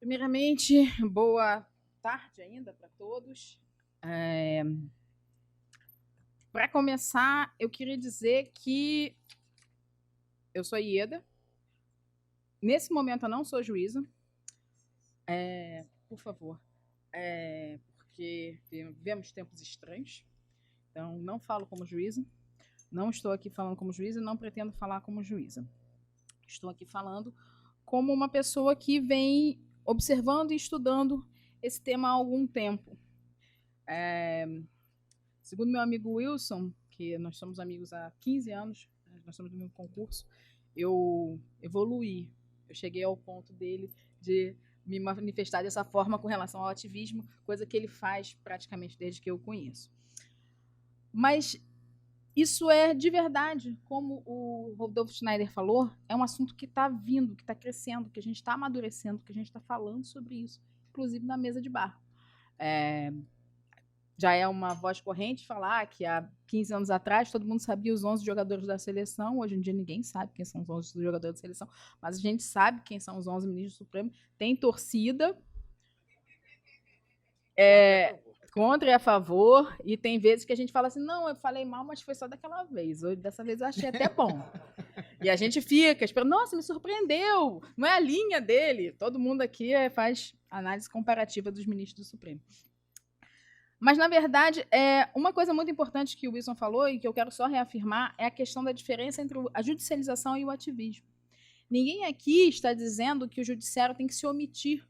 Primeiramente, boa tarde ainda para todos. Para começar, eu queria dizer que eu sou Ieda. Nesse momento, eu não sou juíza. Por favor, porque vivemos tempos estranhos. Então, não falo como juíza. Não estou aqui falando como juíza, não pretendo falar como juíza. Estou aqui falando como uma pessoa que vem observando e estudando esse tema há algum tempo. Segundo meu amigo Wilson, que nós somos amigos há 15 anos, nós somos do mesmo concurso, eu evoluí. Eu cheguei ao ponto dele de me manifestar dessa forma com relação ao ativismo, coisa que ele faz praticamente desde que eu o conheço. Mas isso é de verdade, como o Rodolfo Schneider falou, é um assunto que está vindo, que está crescendo, que a gente está amadurecendo, que a gente está falando sobre isso, inclusive na mesa de bar. Já é uma voz corrente falar que há 15 anos atrás todo mundo sabia os 11 jogadores da seleção, hoje em dia ninguém sabe quem são os 11 jogadores da seleção, mas a gente sabe quem são os 11 ministros do Supremo, tem torcida, contra e a favor, e tem vezes que a gente fala assim, não, eu falei mal, mas foi só daquela vez, hoje, dessa vez eu achei até bom. E a gente fica esperando, nossa, me surpreendeu, não é a linha dele. Todo mundo aqui faz análise comparativa dos ministros do Supremo. Mas, na verdade, uma coisa muito importante que o Wilson falou e que eu quero só reafirmar é a questão da diferença entre a judicialização e o ativismo. Ninguém aqui está dizendo que o judiciário tem que se omitir,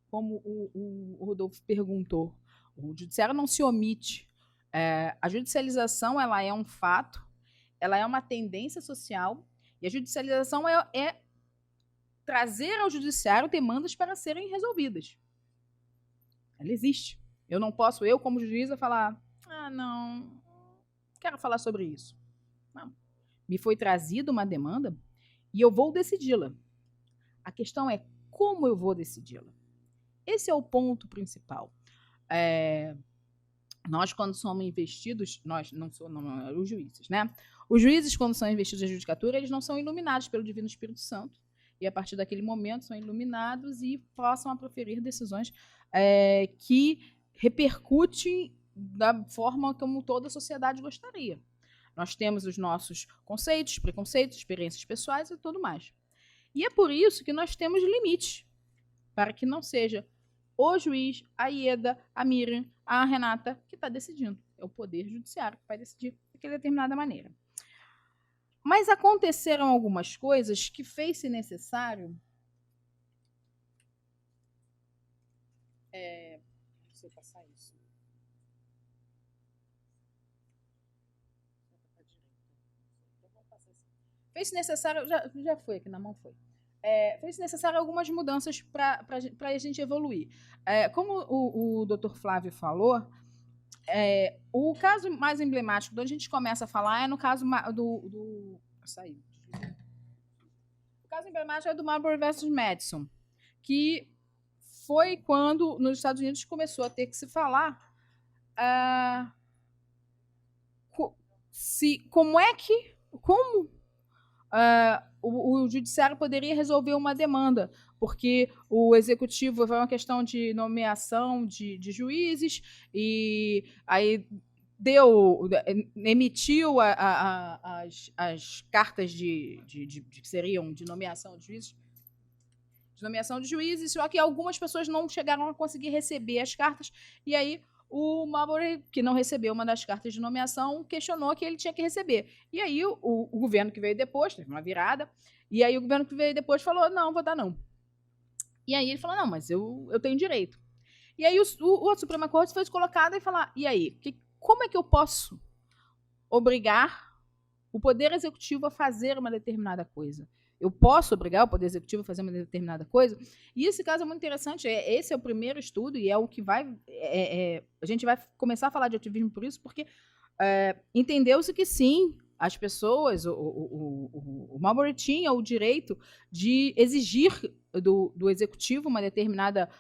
como o Rodolfo perguntou. O judiciário não se omite. A judicialização ela é um fato, ela é uma tendência social, e a judicialização é trazer ao judiciário demandas para serem resolvidas. Ela existe. Eu não posso, eu como juíza, falar, não quero falar sobre isso. Não. Me foi trazida uma demanda e eu vou decidi-la. A questão é como eu vou decidi-la. Esse é o ponto principal. Nós, quando somos investidos, nós não somos os juízes, né? Os juízes, quando são investidos na judicatura, eles não são iluminados pelo Divino Espírito Santo. E, a partir daquele momento, são iluminados e passam a proferir decisões que repercutem da forma como toda a sociedade gostaria. Nós temos os nossos conceitos, preconceitos, experiências pessoais e tudo mais. E é por isso que nós temos limites, para que não seja o juiz, a Ieda, a Miriam, a Renata, que está decidindo. É o poder judiciário que vai decidir daquela determinada maneira. Mas aconteceram algumas coisas que fez-se necessário... Não sei passar isso. Fez-se necessário... Já foi aqui na mão, foi. Fez necessário algumas mudanças para a gente evoluir. Como o Dr. Flávio falou, o caso mais emblemático, onde a gente começa a falar, é no caso do... O caso emblemático é do Marbury versus Madison, que foi quando, nos Estados Unidos, começou a ter que se falar como o judiciário poderia resolver uma demanda, porque o executivo foi uma questão de nomeação de juízes, e aí emitiu as cartas que seriam de nomeação de juízes, só que algumas pessoas não chegaram a conseguir receber as cartas, e aí o Marbury, que não recebeu uma das cartas de nomeação, questionou que ele tinha que receber. E aí o governo que veio depois, teve uma virada, e aí o governo que veio depois falou, não, vou dar não. E aí ele falou, não, mas eu tenho direito. E aí a Suprema Corte foi colocada e falar, e aí, como é que eu posso obrigar o Poder Executivo a fazer uma determinada coisa? Eu posso obrigar o Poder Executivo a fazer uma determinada coisa? E esse caso é muito interessante. Esse é o primeiro estudo e é o que vai... a gente vai começar a falar de ativismo por isso, porque entendeu-se que sim, as pessoas, o Marbury tinha o direito de exigir do executivo uma determinada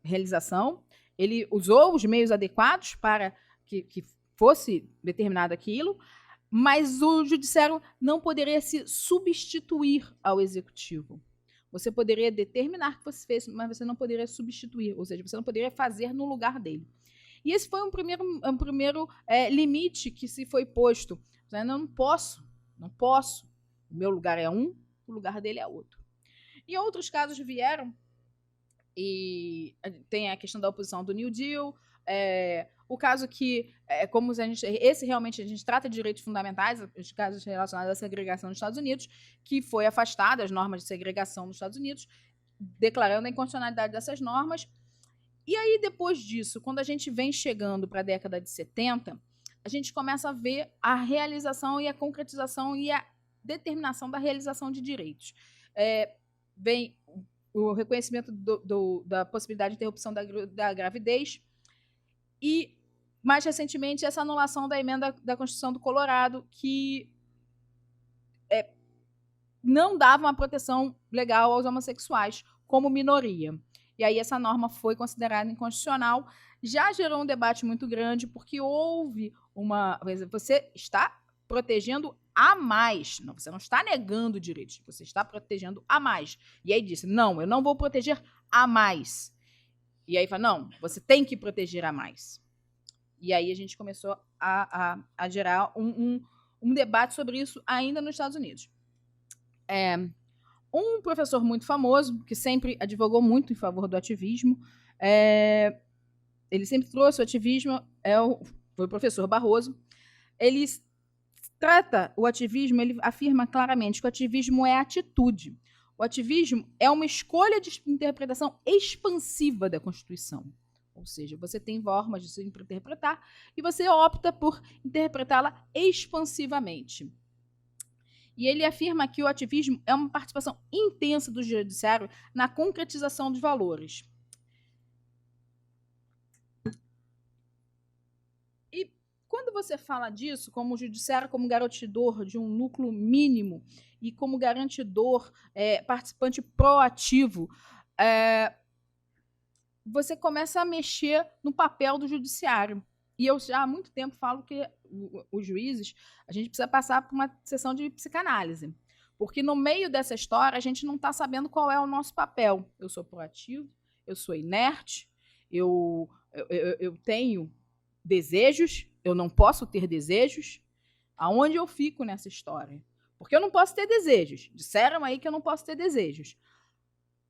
realização. Ele usou os meios adequados para que fosse determinado aquilo, mas o judiciário não poderia se substituir ao executivo. Você poderia determinar que você fez, mas você não poderia substituir, ou seja, você não poderia fazer no lugar dele. E esse foi um primeiro limite que se foi posto. Eu não posso. O meu lugar é um, o lugar dele é outro. E outros casos vieram, e tem a questão da oposição do New Deal, o caso que, como esse realmente a gente trata de direitos fundamentais, os casos relacionados à segregação nos Estados Unidos, que foi afastada as normas de segregação nos Estados Unidos, declarando a inconstitucionalidade dessas normas. E aí, depois disso, quando a gente vem chegando para a década de 70, a gente começa a ver a realização e a concretização e a determinação da realização de direitos. Vem o reconhecimento da possibilidade de interrupção da gravidez e, mais recentemente, essa anulação da emenda da Constituição do Colorado, que não dava uma proteção legal aos homossexuais como minoria. E aí essa norma foi considerada inconstitucional. Já gerou um debate muito grande, porque houve uma... Você está protegendo a mais. Não, você não está negando direitos, você está protegendo a mais. E aí disse, não, eu não vou proteger a mais. E aí fala, não, você tem que proteger a mais. E aí a gente começou a gerar um debate sobre isso ainda nos Estados Unidos. Um professor muito famoso, que sempre advogou muito em favor do ativismo, ele sempre trouxe o ativismo, foi o professor Barroso. Ele trata o ativismo, ele afirma claramente que o ativismo é atitude. O ativismo é uma escolha de interpretação expansiva da Constituição. Ou seja, você tem formas de se interpretar e você opta por interpretá-la expansivamente. E ele afirma que o ativismo é uma participação intensa do judiciário na concretização dos valores. E quando você fala disso, como o judiciário como garantidor de um núcleo mínimo e como garantidor, participante proativo, você começa a mexer no papel do judiciário. E eu já há muito tempo falo que os juízes, a gente precisa passar por uma sessão de psicanálise. Porque no meio dessa história, a gente não está sabendo qual é o nosso papel. Eu sou proativo, eu sou inerte, eu tenho desejos, eu não posso ter desejos. Aonde eu fico nessa história? Porque eu não posso ter desejos. Disseram aí que eu não posso ter desejos.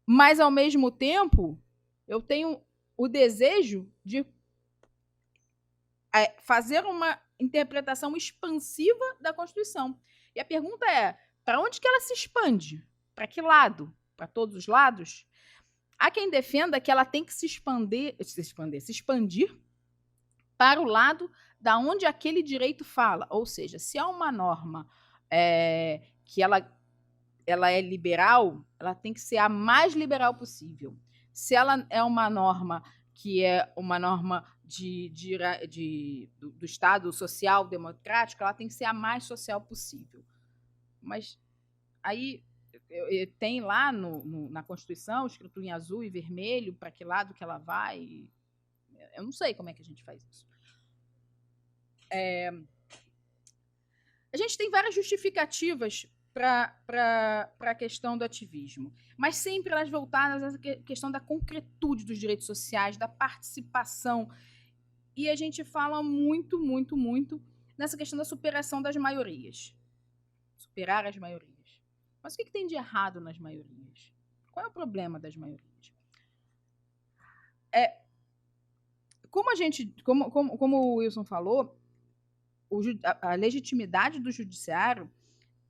Mas, ao mesmo tempo, eu tenho o desejo de fazer uma interpretação expansiva da Constituição. E a pergunta é, para onde que ela se expande? Para que lado? Para todos os lados? Há quem defenda que ela tem que se expandir para o lado da onde aquele direito fala. Ou seja, se há uma norma que ela é liberal, ela tem que ser a mais liberal possível. Se ela é uma norma que é uma norma do Estado social democrático, ela tem que ser a mais social possível. Mas aí tem lá na Constituição, escrito em azul e vermelho, para que lado que ela vai. Eu não sei como é que a gente faz isso. A gente tem várias justificativas para a questão do ativismo, mas sempre elas voltadas a essa questão da concretude dos direitos sociais, da participação. E a gente fala muito, muito, muito nessa questão da superação das maiorias. Superar as maiorias. Mas o que tem de errado nas maiorias? Qual é o problema das maiorias? Como o Wilson falou, a legitimidade do judiciário,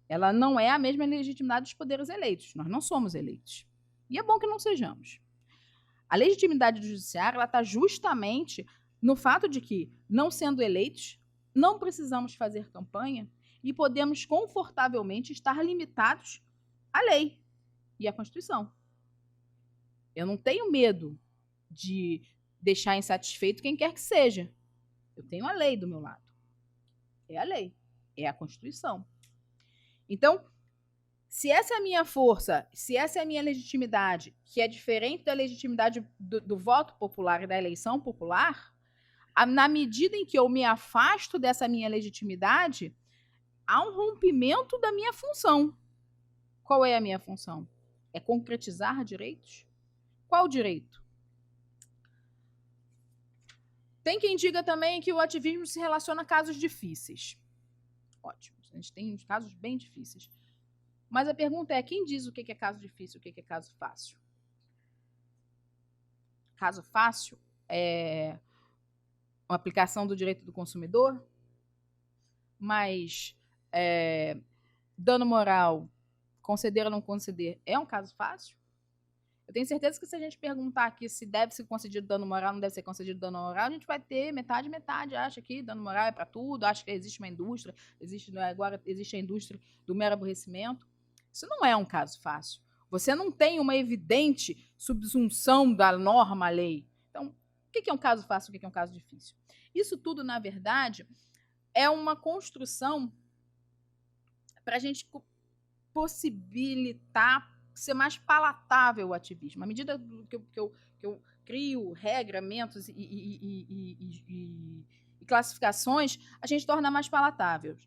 ela não é a mesma legitimidade dos poderes eleitos. Nós não somos eleitos. E é bom que não sejamos. A legitimidade do judiciário está justamente no fato de que, não sendo eleitos, não precisamos fazer campanha e podemos confortavelmente estar limitados à lei e à Constituição. Eu não tenho medo de deixar insatisfeito quem quer que seja. Eu tenho a lei do meu lado. É a lei, é a Constituição. Então, se essa é a minha força, se essa é a minha legitimidade, que é diferente da legitimidade do voto popular e da eleição popular, na medida em que eu me afasto dessa minha legitimidade, há um rompimento da minha função. Qual é a minha função? É concretizar direitos? Qual direito? Tem quem diga também que o ativismo se relaciona a casos difíceis. Ótimo, a gente tem uns casos bem difíceis. Mas a pergunta é, quem diz o que é caso difícil e o que é caso fácil? Caso fácil é a aplicação do direito do consumidor, mas dano moral, conceder ou não conceder, é um caso fácil? Eu tenho certeza que se a gente perguntar aqui se deve ser concedido dano moral ou não deve ser concedido dano moral, a gente vai ter metade, acha que dano moral é para tudo, acha que existe uma indústria, agora existe a indústria do mero aborrecimento. Isso não é um caso fácil. Você não tem uma evidente subsunção da norma à lei. Então, o que é um caso fácil e o que é um caso difícil? Isso tudo, na verdade, é uma construção para a gente possibilitar ser mais palatável o ativismo. À medida que eu crio regramentos e classificações, a gente torna mais palatável.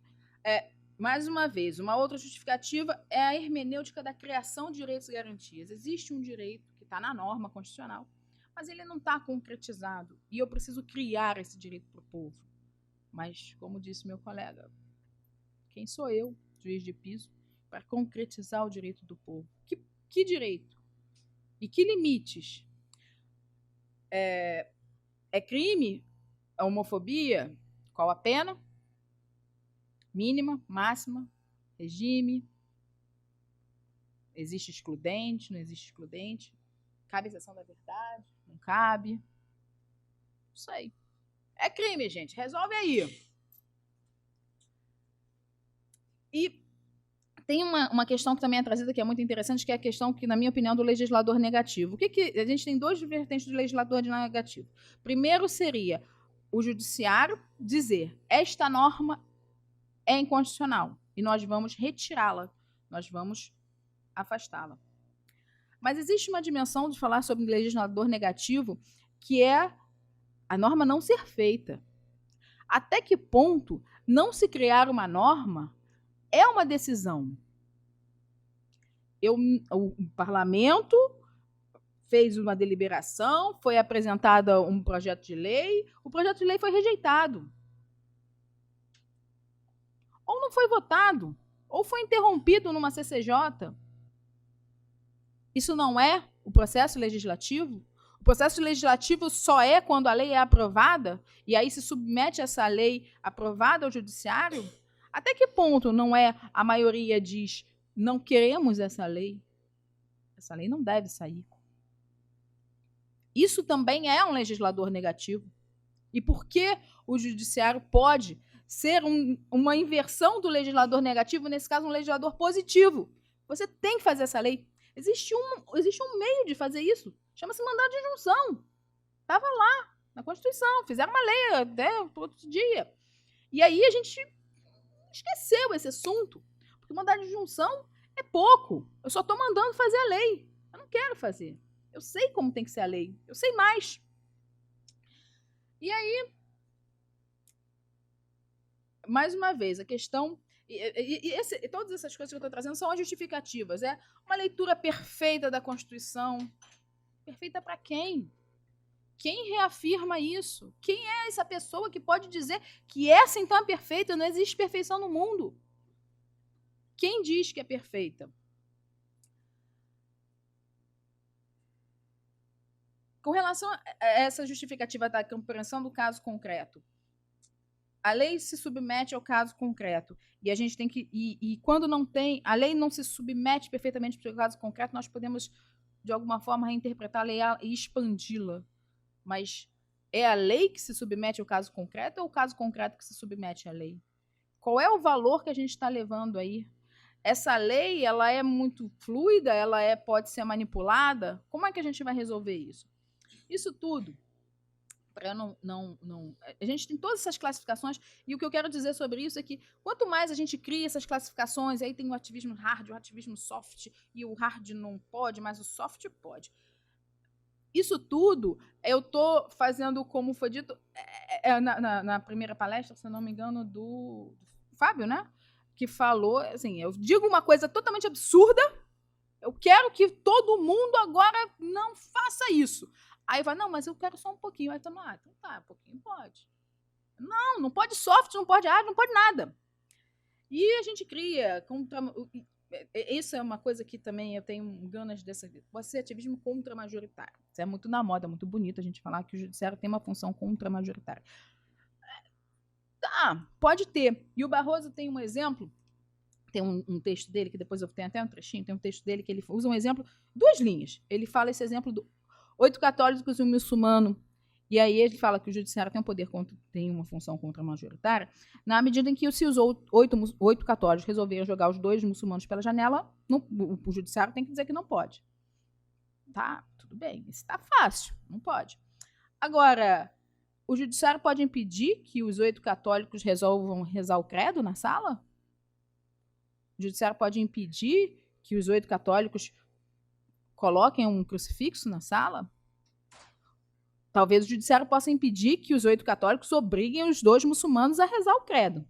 Mais uma vez, uma outra justificativa é a hermenêutica da criação de direitos e garantias. Existe um direito que está na norma constitucional, mas ele não está concretizado. E eu preciso criar esse direito para o povo. Mas, como disse meu colega, quem sou eu, juiz de piso, para concretizar o direito do povo? Que direito? E que limites? É crime? A homofobia? Qual a pena? Mínima, máxima, regime? Existe excludente? Não existe excludente? Cabe exceção da verdade? Não cabe? Não sei. É crime, gente. Resolve aí. E tem uma questão que também é trazida que é muito interessante, que é a questão que, na minha opinião, do legislador negativo. A gente tem duas vertentes do legislador negativo. Primeiro seria o judiciário dizer esta norma é inconstitucional e nós vamos retirá-la, nós vamos afastá-la. Mas existe uma dimensão de falar sobre legislador negativo que é a norma não ser feita. Até que ponto não se criar uma norma é uma decisão. O parlamento fez uma deliberação, foi apresentado um projeto de lei, o projeto de lei foi rejeitado. Ou não foi votado, ou foi interrompido numa CCJ. Isso não é o processo legislativo? O processo legislativo só é quando a lei é aprovada e aí se submete essa lei aprovada ao judiciário? Até que ponto não é a maioria diz não queremos essa lei? Essa lei não deve sair. Isso também é um legislador negativo. E por que o judiciário pode ser uma inversão do legislador negativo, nesse caso um legislador positivo? Você tem que fazer essa lei. Existe um meio de fazer isso. Chama-se mandado de injunção. Estava lá, na Constituição. Fizeram uma lei até outro dia. E aí a gente esqueceu esse assunto. Porque mandado de injunção é pouco. Eu só estou mandando fazer a lei. Eu não quero fazer. Eu sei como tem que ser a lei. Eu sei mais. E aí, mais uma vez, a questão... todas essas coisas que eu estou trazendo são as justificativas. É uma leitura perfeita da Constituição. Perfeita para quem? Quem reafirma isso? Quem é essa pessoa que pode dizer que essa então é perfeita? Não existe perfeição no mundo. Quem diz que é perfeita? Com relação a essa justificativa da compreensão do caso concreto, a lei se submete ao caso concreto e a gente tem que e quando não tem, a lei não se submete perfeitamente ao caso concreto, nós podemos de alguma forma reinterpretar a lei e expandi-la. Mas é a lei que se submete ao caso concreto ou o caso concreto que se submete à lei? Qual é o valor que a gente está levando aí? Essa lei, ela é muito fluida, pode ser manipulada? Como é que a gente vai resolver isso? Isso tudo para não. A gente tem todas essas classificações, e o que eu quero dizer sobre isso é que quanto mais a gente cria essas classificações, aí tem o ativismo hard, o ativismo soft, e o hard não pode, mas o soft pode. Isso tudo eu estou fazendo, como foi dito, na primeira palestra, se eu não me engano, do Fábio, né? Que falou, assim, eu digo uma coisa totalmente absurda, eu quero que todo mundo agora não faça isso. Aí vai, não, mas eu quero só um pouquinho. Aí então tá, um pouquinho pode. Não pode soft, não pode hard, não pode nada. E a gente cria... Isso é uma coisa que também eu tenho ganas dessa... Pode ser ativismo contra-majoritário. Isso é muito na moda, muito bonito a gente falar que o judiciário tem uma função contra-majoritária. Tá, pode ter. E o Barroso tem um exemplo, tem um texto dele, que depois eu tenho até um trechinho, tem um texto dele que ele usa um exemplo, 2 linhas. Ele fala esse exemplo do 8 católicos e um muçulmano, e aí ele fala que o judiciário tem um poder tem uma função contra-majoritária, na medida em que se os 8 católicos resolverem jogar os 2 muçulmanos pela janela, o judiciário tem que dizer que não pode. Tá, tudo bem, isso tá fácil, não pode. Agora, o judiciário pode impedir que os 8 católicos resolvam rezar o credo na sala? O judiciário pode impedir que os 8 católicos coloquem um crucifixo na sala? Talvez o judiciário possa impedir que os 8 católicos obriguem os 2 muçulmanos a rezar o credo.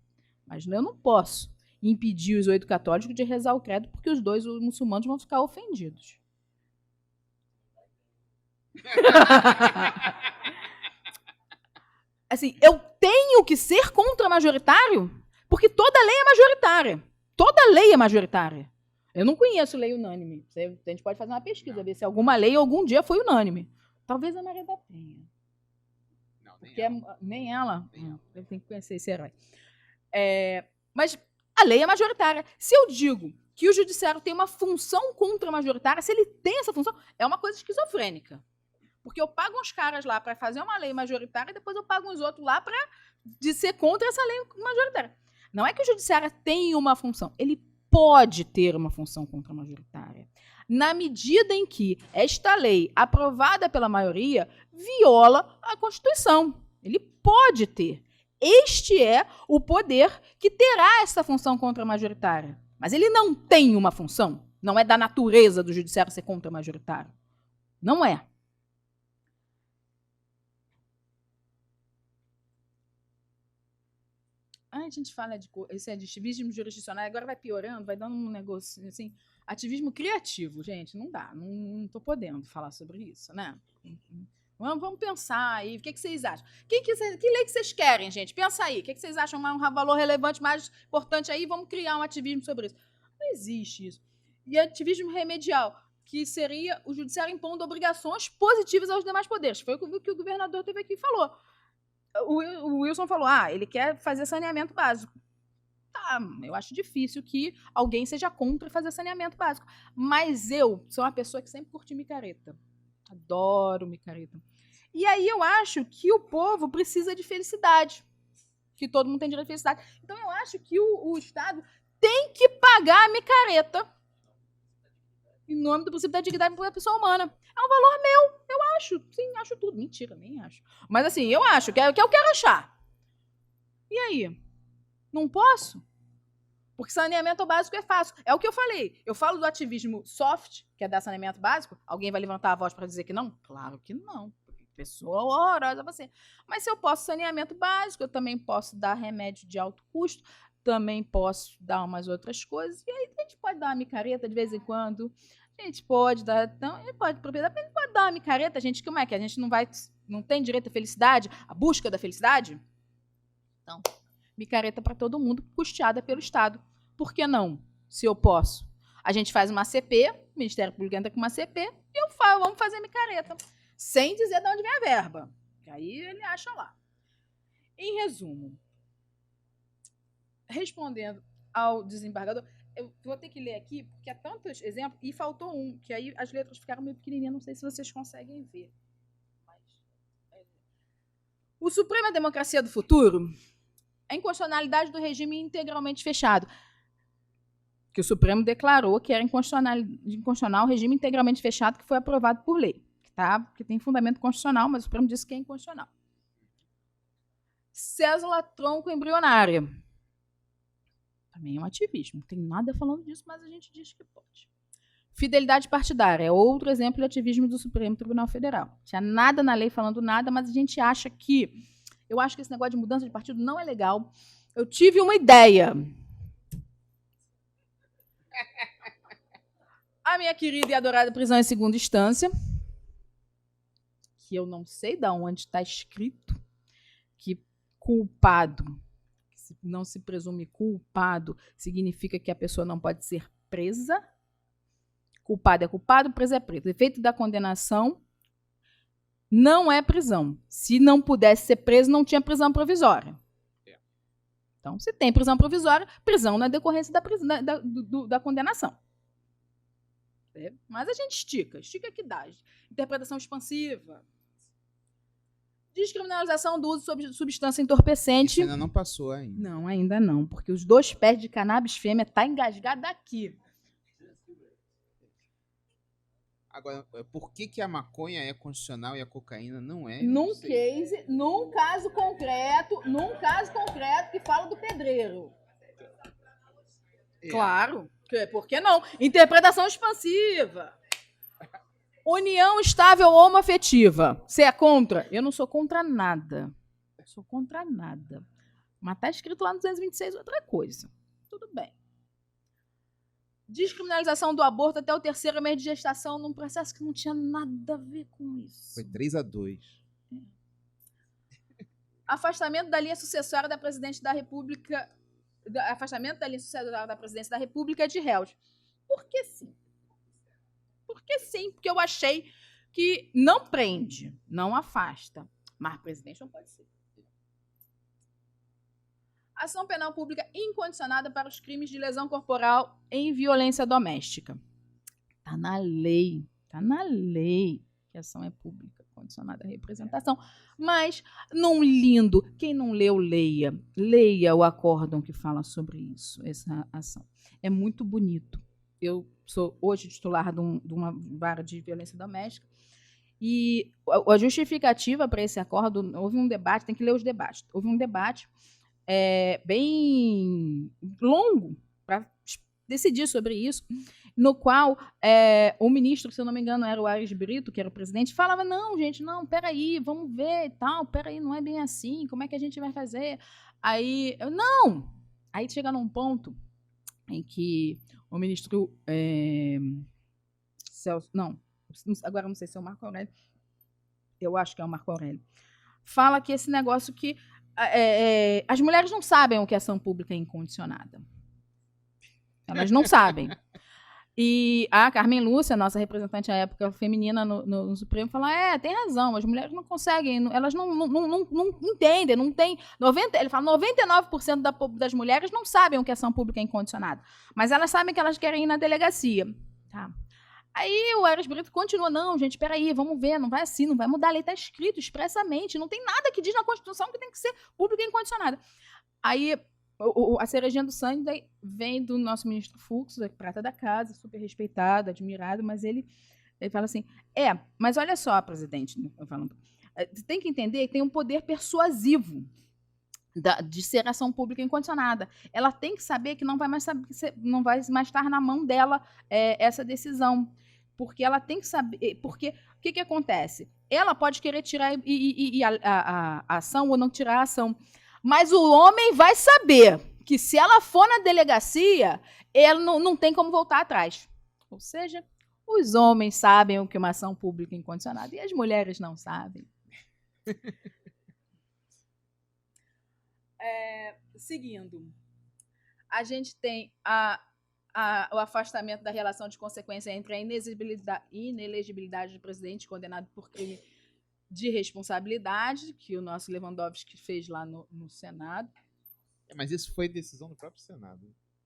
Mas eu não posso impedir os 8 católicos de rezar o credo porque os 2 muçulmanos vão ficar ofendidos. Assim, eu tenho que ser contra-majoritário porque toda lei é majoritária. Toda lei é majoritária. Eu não conheço lei unânime. A gente pode fazer uma pesquisa, ver se alguma lei algum dia foi unânime. Talvez a Maria da Penha. Não, nem ela. Eu tenho que conhecer esse herói. Mas a lei é majoritária. Se eu digo que o judiciário tem uma função contra-majoritária, se ele tem essa função, é uma coisa esquizofrênica. Porque eu pago uns caras lá para fazer uma lei majoritária e depois eu pago uns outros lá para ser contra essa lei majoritária. Não é que o judiciário tem uma função, ele pode ter uma função contra-majoritária. Na medida em que esta lei, aprovada pela maioria, viola a Constituição. Ele pode ter. Este é o poder que terá essa função contra-majoritária. Mas ele não tem uma função. Não é da natureza do judiciário ser contra-majoritário. Não é. A gente fala de esse ativismo jurisdicional, agora vai piorando, vai dando um negócio assim. Ativismo criativo, gente, não dá. Não estou podendo falar sobre isso, né? Vamos pensar aí. O que vocês acham? Que lei que vocês querem, gente? Pensa aí. O que vocês acham um valor relevante, mais importante aí? Vamos criar um ativismo sobre isso. Não existe isso. E ativismo remedial, que seria o judiciário impondo obrigações positivas aos demais poderes. Foi o que o governador teve aqui e falou. O Wilson falou, ele quer fazer saneamento básico. Tá, eu acho difícil que alguém seja contra fazer saneamento básico. Mas eu sou uma pessoa que sempre curti micareta. Adoro micareta. E aí eu acho que o povo precisa de felicidade. Que todo mundo tem direito de felicidade. Então eu acho que o Estado tem que pagar a micareta em nome do princípio da dignidade da pessoa humana. É um valor meu, eu acho. Sim, acho tudo. Mentira, nem acho. Mas assim, eu acho, que eu quero achar. E aí? Não posso? Porque saneamento básico é fácil. É o que eu falei. Eu falo do ativismo soft, que é dar saneamento básico. Alguém vai levantar a voz para dizer que não? Claro que não. Pessoa horrorosa você. Mas se eu posso saneamento básico, eu também posso dar remédio de alto custo, também posso dar umas outras coisas. E aí a gente pode dar uma micareta de vez em quando. A gente pode dar... Então, a gente pode dar uma micareta. A gente, como é que a gente não tem direito à felicidade? A busca da felicidade? Então, micareta para todo mundo, custeada pelo Estado. Por que não? Se eu posso. A gente faz uma CP, o Ministério Público entra com uma CP, e eu falo, vamos fazer micareta. Sem dizer de onde vem a verba. Que aí ele acha lá. Em resumo, respondendo ao desembargador, eu vou ter que ler aqui, porque há tantos exemplos, e faltou um, que aí as letras ficaram meio pequenininhas, não sei se vocês conseguem ver. O Supremo é a democracia do futuro? A inconstitucionalidade do regime integralmente fechado. Que o Supremo declarou que era inconstitucional o regime integralmente fechado que foi aprovado por lei. Que tem fundamento constitucional, mas o Supremo disse que é inconstitucional. Cédula tronco embrionária. Também é um ativismo. Não tem nada falando disso, mas a gente diz que pode. Fidelidade partidária é outro exemplo de ativismo do Supremo Tribunal Federal. Não tinha nada na lei falando nada, mas a gente acha que... Eu acho que esse negócio de mudança de partido não é legal. Eu tive uma ideia. A minha querida e adorada prisão em segunda instância, que eu não sei de onde está escrito, que culpado, se não se presume culpado, significa que a pessoa não pode ser presa. Culpado é culpado, preso é preso. O efeito da condenação não é prisão. Se não pudesse ser preso, não tinha prisão provisória. Então, se tem prisão provisória, prisão na decorrência da condenação. Mas a gente estica que dá. Interpretação expansiva. Descriminalização do uso de substância entorpecente. Isso ainda não passou ainda. Não, ainda não, porque os 2 pés de cannabis fêmea tá engasgado aqui. Agora, por que a maconha é constitucional e a cocaína não é? Num caso concreto que fala do pedreiro. Claro, por que não? Interpretação expansiva. União estável homoafetiva. Você é contra? Eu não sou contra nada. Sou contra nada. Mas tá escrito lá no 226 outra coisa. Tudo bem. Descriminalização do aborto até o 3º mês de gestação num processo que não tinha nada a ver com isso. Foi 3-2. Afastamento da linha sucessória da presidente da República. Afastamento da linha sucessória da presidência da República de réus. Por que sim? Porque eu achei que não prende, não afasta. Mas presidente não pode ser. Ação penal pública incondicionada para os crimes de lesão corporal em violência doméstica. Está na lei que a ação é pública, condicionada à representação. Mas, não lindo, quem não leu, leia. Leia o acórdão que fala sobre isso, essa ação. É muito bonito. Eu sou hoje titular de uma vara de violência doméstica e a justificativa para esse acórdão, houve um debate, tem que ler os debates. Houve um debate bem longo para decidir sobre isso, no qual o ministro, se eu não me engano, era o Aires Brito, que era o presidente, falava, não, gente, não, peraí, vamos ver e tal, peraí, não é bem assim, como é que a gente vai fazer? Aí, não! Aí chega num ponto em que o ministro Celso, não, agora não sei se é o Marco Aurélio, eu acho que é o Marco Aurélio, fala que esse negócio que as mulheres não sabem o que é ação pública incondicionada. Elas não sabem. E a Carmen Lúcia, nossa representante à época feminina no Supremo, fala, tem razão, as mulheres não conseguem, elas não entendem, não tem... ele fala, 99% das mulheres não sabem o que é ação pública incondicionada, mas elas sabem que elas querem ir na delegacia. Tá. Aí o Aires Brito continua, não, gente, peraí, vamos ver, não vai assim, não vai mudar, a lei está escrito expressamente, não tem nada que diz na Constituição que tem que ser pública e incondicionada. Aí a cerejinha do sangue vem do nosso ministro Fux, da prata da casa, super respeitado, admirado, mas ele fala assim, mas olha só, presidente, eu falo, tem que entender que tem um poder persuasivo de ser ação pública incondicionada. Ela tem que saber que não vai mais estar na mão dela essa decisão. Porque ela tem que saber... Porque o que acontece? Ela pode querer tirar a ação ou não tirar a ação. Mas o homem vai saber que se ela for na delegacia, ele não tem como voltar atrás. Ou seja, os homens sabem o que é uma ação pública incondicionada e as mulheres não sabem. Seguindo, a gente tem o afastamento da relação de consequência entre a inelegibilidade do presidente condenado por crime de responsabilidade, que o nosso Lewandowski fez lá no Senado. Mas isso foi decisão do próprio Senado.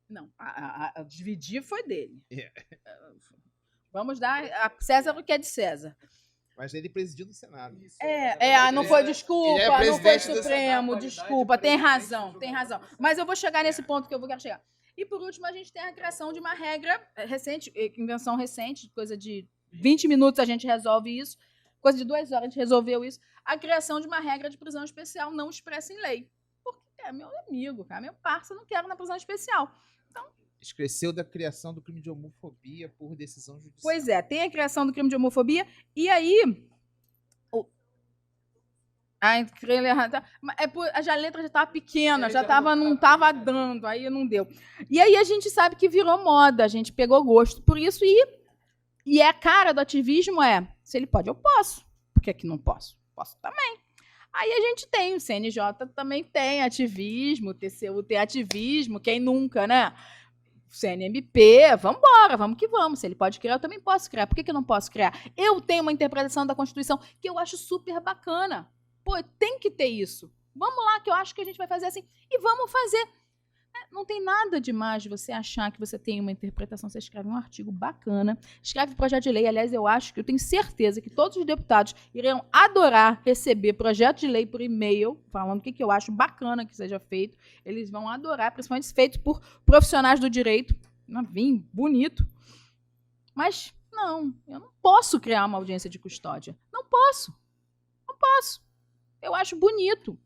Não, a dividir foi dele. Vamos dar a César o que é de César. Mas ele presidiu no Senado. Não foi, desculpa, não foi Supremo, desculpa, tem razão. Mas eu vou chegar nesse ponto que eu quero chegar. E, por último, a gente tem a criação de uma regra recente, invenção recente, coisa de 20 minutos a gente resolve isso, coisa de 2 horas, a gente resolveu isso. A criação de uma regra de prisão especial não expressa em lei. Porque é meu amigo, cara, meu parça, não quero na prisão especial. Então, Esqueceu da criação do crime de homofobia por decisão judicial. pois é, tem a criação do crime de homofobia, e aí... A letra já estava pequena, não estava dando, aí não deu. E aí a gente sabe que virou moda, a gente pegou gosto por isso, e a cara do ativismo se ele pode, eu posso. Por que que não posso? Posso também. Aí a gente tem, o CNJ também tem ativismo, o TCU tem ativismo, quem nunca, né? CNMP, vamos embora, vamos que vamos. Se ele pode criar, eu também posso criar. Por que que eu não posso criar? Eu tenho uma interpretação da Constituição que eu acho super bacana. Pô, tem que ter isso. Vamos lá, que eu acho que a gente vai fazer assim. E vamos fazer. Não tem nada demais de você achar que você tem uma interpretação. Você escreve um artigo bacana, escreve projeto de lei. Aliás, eu tenho certeza que todos os deputados iriam adorar receber projeto de lei por e-mail, falando o que eu acho bacana que seja feito. Eles vão adorar, principalmente se feito por profissionais do direito. Vim, bonito. Mas, não, eu não posso criar uma audiência de custódia. Não posso. Não posso. Eu acho bonito.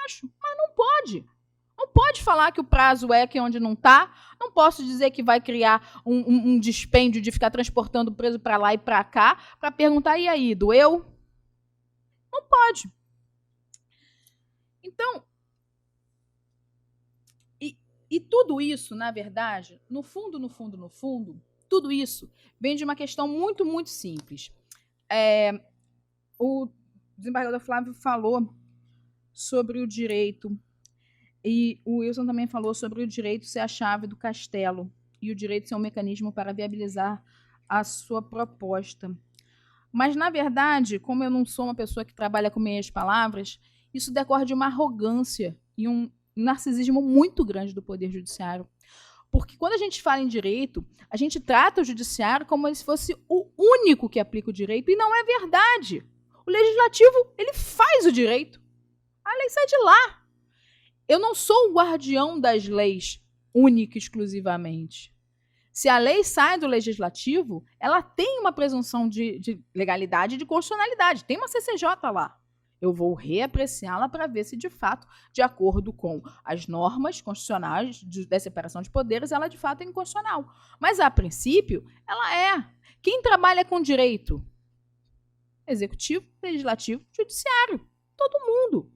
Acho, mas não pode. Não pode falar que o prazo é que onde não está. Não posso dizer que vai criar um dispêndio de ficar transportando o preso para lá e para cá para perguntar, e aí, doeu? Não pode. Então, e tudo isso, na verdade, no fundo, tudo isso vem de uma questão muito, muito simples. O desembargador Flávio falou sobre o direito, e o Wilson também falou sobre o direito ser a chave do castelo e o direito ser um mecanismo para viabilizar a sua proposta. Mas, na verdade, como eu não sou uma pessoa que trabalha com meias palavras, isso decorre de uma arrogância e um narcisismo muito grande do Poder Judiciário. Porque quando a gente fala em direito, a gente trata o judiciário como se fosse o único que aplica o direito, e não é verdade. O legislativo, ele faz o direito. A lei sai de lá. Eu não sou o guardião das leis única e exclusivamente. Se a lei sai do legislativo, ela tem uma presunção de legalidade e de constitucionalidade. Tem uma CCJ lá. Eu vou reapreciá-la para ver se, de fato, de acordo com as normas constitucionais da separação de poderes, ela, de fato, é inconstitucional. Mas, a princípio, ela é. Quem trabalha com direito? Executivo, legislativo, judiciário. Todo mundo.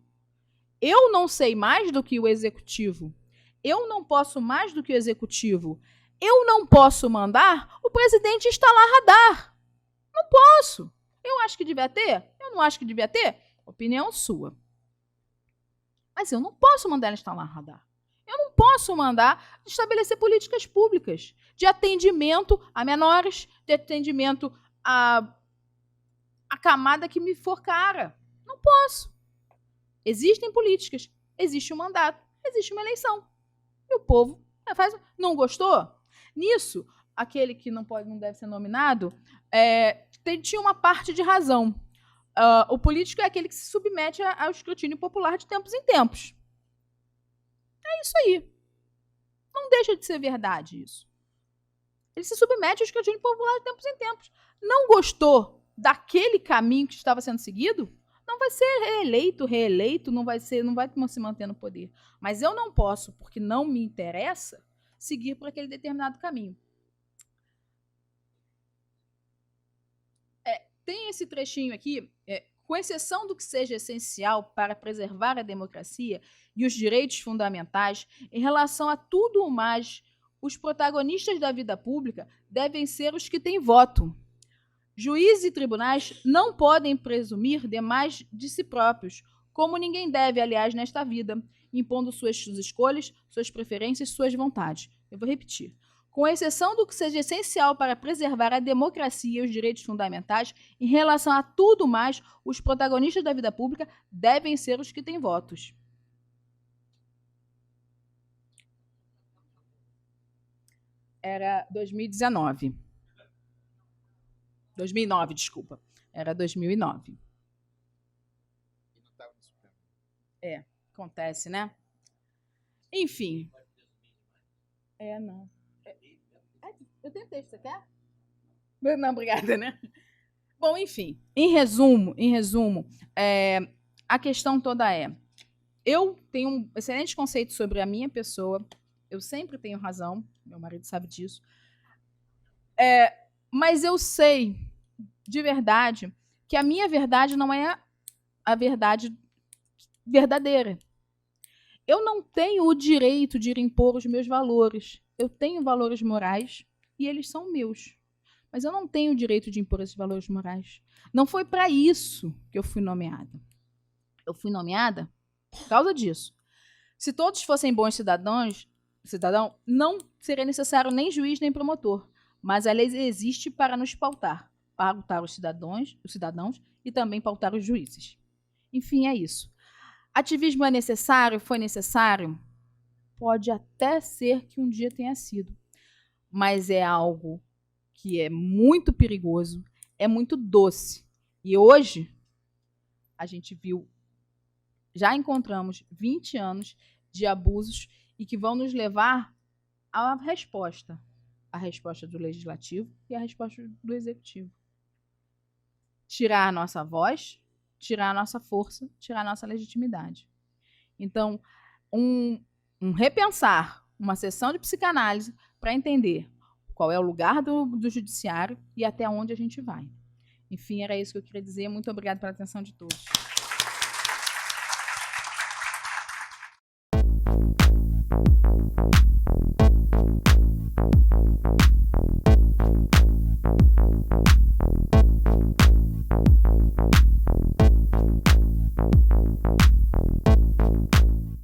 Eu não sei mais do que o executivo. Eu não posso mais do que o executivo. Eu não posso mandar o presidente instalar radar. Não posso. Eu acho que devia ter? Eu não acho que devia ter? Opinião sua. Mas eu não posso mandar ele instalar radar. Eu não posso mandar estabelecer políticas públicas de atendimento a menores, de atendimento a camada que me for cara. Não posso. Existem políticas, existe um mandato, existe uma eleição. E o povo faz. Não gostou? Nisso, aquele que não deve ser nominado tinha uma parte de razão. O político é aquele que se submete ao escrutínio popular de tempos em tempos. É isso aí. Não deixa de ser verdade isso. Ele se submete ao escrutínio popular de tempos em tempos. Não gostou daquele caminho que estava sendo seguido? Não vai ser reeleito, não vai se manter no poder. Mas eu não posso, porque não me interessa, seguir por aquele determinado caminho. Tem esse trechinho aqui, com exceção do que seja essencial para preservar a democracia e os direitos fundamentais, em relação a tudo o mais, os protagonistas da vida pública devem ser os que têm voto. Juízes e tribunais não podem presumir demais de si próprios, como ninguém deve, aliás, nesta vida, impondo suas escolhas, suas preferências, suas vontades. Eu vou repetir. Com exceção do que seja essencial para preservar a democracia e os direitos fundamentais, em relação a tudo mais, os protagonistas da vida pública devem ser os que têm votos. Era 2019. 2009, desculpa. Era 2009. Acontece, né? Enfim. Não. Eu tentei, você quer? Não, obrigada, né? Bom, enfim, em resumo, a questão toda é, eu tenho um excelente conceito sobre a minha pessoa, eu sempre tenho razão, meu marido sabe disso, mas eu sei, de verdade, que a minha verdade não é a verdade verdadeira. Eu não tenho o direito de impor os meus valores. Eu tenho valores morais e eles são meus. Mas eu não tenho o direito de impor esses valores morais. Não foi para isso que eu fui nomeada. Eu fui nomeada por causa disso. Se todos fossem bons cidadão, não seria necessário nem juiz nem promotor. Mas a lei existe para nos pautar os cidadãos e também pautar os juízes. Enfim, é isso. Ativismo é necessário? Foi necessário? Pode até ser que um dia tenha sido. Mas é algo que é muito perigoso, é muito doce. E hoje, a gente viu, já encontramos 20 anos de abusos e que vão nos levar à resposta. A resposta do Legislativo e a resposta do Executivo. Tirar a nossa voz, tirar a nossa força, tirar a nossa legitimidade. Então, um repensar, uma sessão de psicanálise para entender qual é o lugar do judiciário e até onde a gente vai. Enfim, era isso que eu queria dizer. Muito obrigada pela atenção de todos.